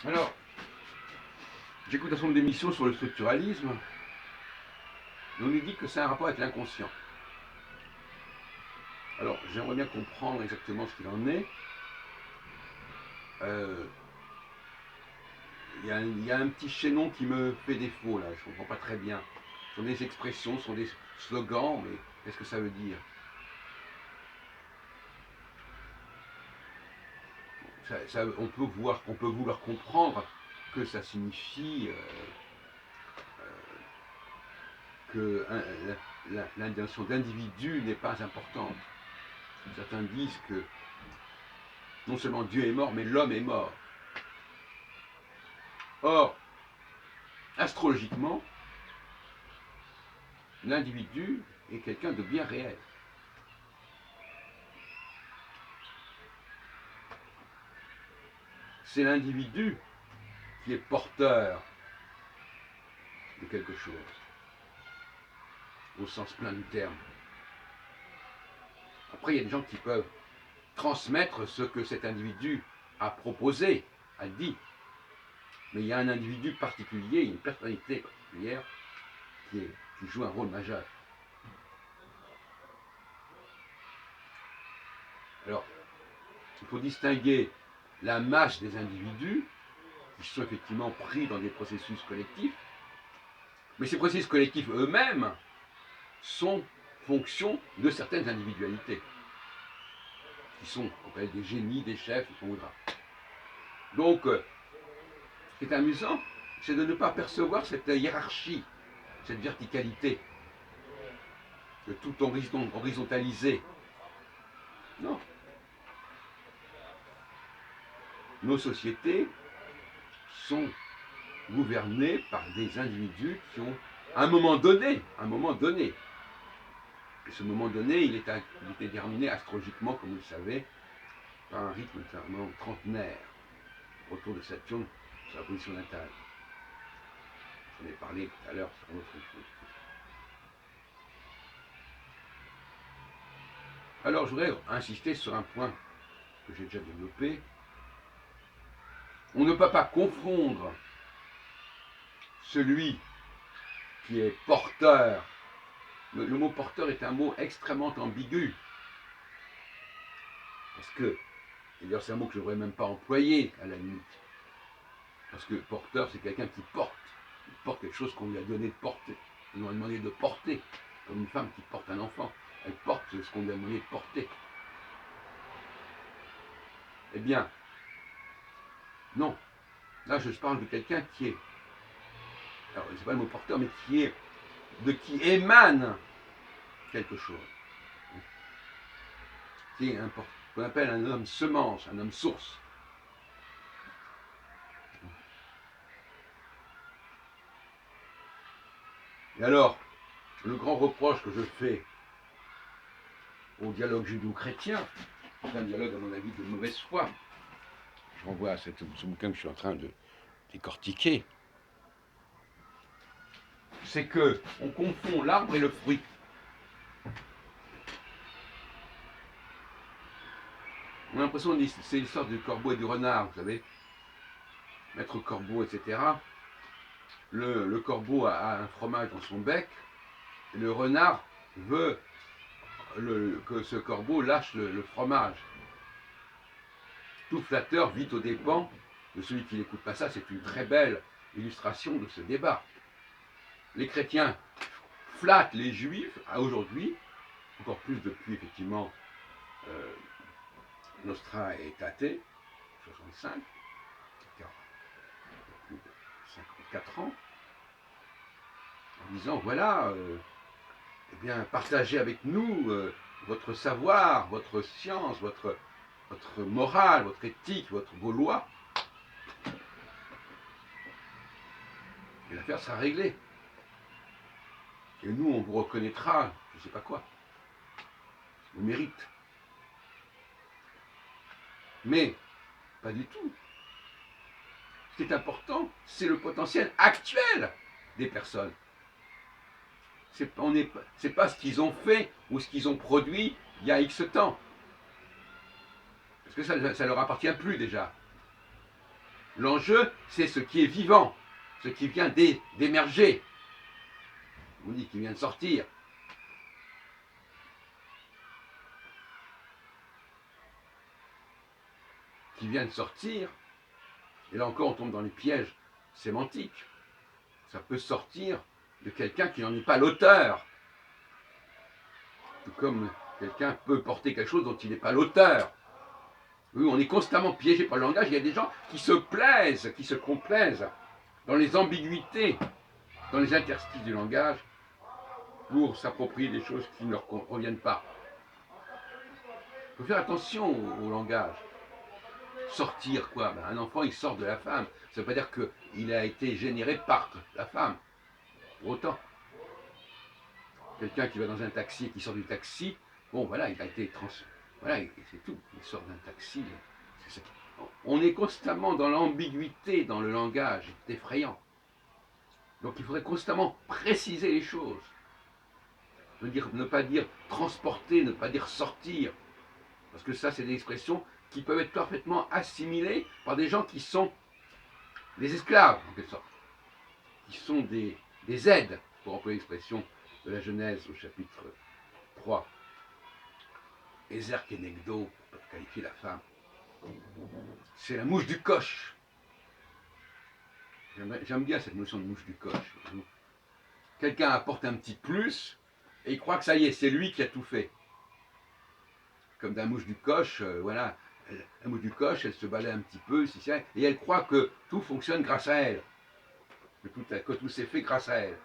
Alors, j'écoute un certain nombre d'émissions sur le structuralisme, et on nous dit que c'est un rapport avec l'inconscient. Alors, j'aimerais bien comprendre exactement ce qu'il en est. Euh, y a un petit chaînon qui me fait défaut là, je ne comprends pas très bien. Ce sont des expressions, ce sont des slogans, mais qu'est-ce que ça veut dire? On peut vouloir comprendre que ça signifie que l'intention d'individu n'est pas importante. Certains disent que non seulement Dieu est mort, mais l'homme est mort. Or, astrologiquement, l'individu est quelqu'un de bien réel. C'est l'individu qui est porteur de quelque chose, au sens plein du terme. Après, il y a des gens qui peuvent transmettre ce que cet individu a proposé, a dit. Mais il y a un individu particulier, une personnalité particulière qui joue un rôle majeur. Alors, il faut distinguer la masse des individus qui sont effectivement pris dans des processus collectifs, mais ces processus collectifs eux-mêmes sont fonction de certaines individualités, qui sont des génies, des chefs, ce qu'on voudra. Donc, ce qui est amusant, c'est de ne pas percevoir cette hiérarchie, cette verticalité, de tout horizontalisé. Non. Nos sociétés sont gouvernées par des individus qui ont, à un moment donné, et ce moment donné, il est déterminé astrologiquement, comme vous le savez, par un rythme notamment trentenaire, autour de Saturne, sur la position natale. J'en ai parlé tout à l'heure sur notre chose. Alors, je voudrais insister sur un point que j'ai déjà développé. On ne peut pas confondre celui qui est porteur. Le mot porteur est un mot extrêmement ambigu. Parce que, d'ailleurs, c'est un mot que je ne devrais même pas employer, à la limite. Parce que porteur, c'est quelqu'un qui porte. Il porte quelque chose qu'on lui a donné de porter. On lui a demandé de porter. Comme une femme qui porte un enfant. Elle porte ce qu'on lui a demandé de porter. Eh bien, non. Là, je parle de quelqu'un qui est, alors c'est pas le mot porteur, mais qui émane quelque chose. Qui est ce qu'on appelle un homme semence, un homme source. Et alors, le grand reproche que je fais au dialogue judéo-chrétien, c'est un dialogue, à mon avis, de mauvaise foi. Je renvoie à ce bouquin que je suis en train de décortiquer. C'est que on confond l'arbre et le fruit. On a l'impression que c'est l'histoire du corbeau et du renard, vous savez. Maître corbeau, etc. Le corbeau a un fromage dans son bec, et le renard veut que ce corbeau lâche le fromage. Tout flatteur vit aux dépens de celui qui n'écoute pas ça. C'est une très belle illustration de ce débat. Les chrétiens flattent les juifs aujourd'hui, encore plus depuis effectivement Nostra Aetate, 65, il y a plus de 54 ans, en disant voilà, eh bien, partagez avec nous votre savoir, votre science, votre morale, votre éthique, vos lois, et l'affaire sera réglée. Et nous, on vous reconnaîtra, je ne sais pas quoi, le mérite. Mais, pas du tout. Ce qui est important, c'est le potentiel actuel des personnes. C'est pas ce qu'ils ont fait ou ce qu'ils ont produit il y a X temps. Parce que ça ne leur appartient plus déjà. L'enjeu, c'est ce qui est vivant, ce qui vient d'émerger. On dit qu'il vient de sortir. Qui vient de sortir, et là encore on tombe dans les pièges sémantiques. Ça peut sortir de quelqu'un qui n'en est pas l'auteur. Tout comme quelqu'un peut porter quelque chose dont il n'est pas l'auteur. Oui, on est constamment piégé par le langage. Il y a des gens qui se plaisent, qui se complaisent dans les ambiguïtés, dans les interstices du langage, pour s'approprier des choses qui ne leur reviennent pas. Il faut faire attention au langage. Sortir quoi? Un enfant, il sort de la femme. Ça ne veut pas dire qu'il a été généré par la femme. Pour autant. Quelqu'un qui va dans un taxi et qui sort du taxi, bon voilà, il a été voilà, c'est tout. Il sort d'un taxi. On est constamment dans l'ambiguïté dans le langage, c'est effrayant. Donc il faudrait constamment préciser les choses. Ne pas dire transporter, ne pas dire sortir. Parce que ça, c'est des expressions qui peuvent être parfaitement assimilées par des gens qui sont des esclaves, en quelque sorte. Qui sont des aides, pour employer l'expression de la Genèse au chapitre 3. Ezer Kenegdo, pour qualifier la femme. C'est la mouche du coche. J'aime bien cette notion de mouche du coche. Quelqu'un apporte un petit plus et il croit que ça y est, c'est lui qui a tout fait. Comme dans la mouche du coche, voilà, la mouche du coche, elle se balaye un petit peu, et elle croit que tout fonctionne grâce à elle. Que tout s'est fait grâce à elle.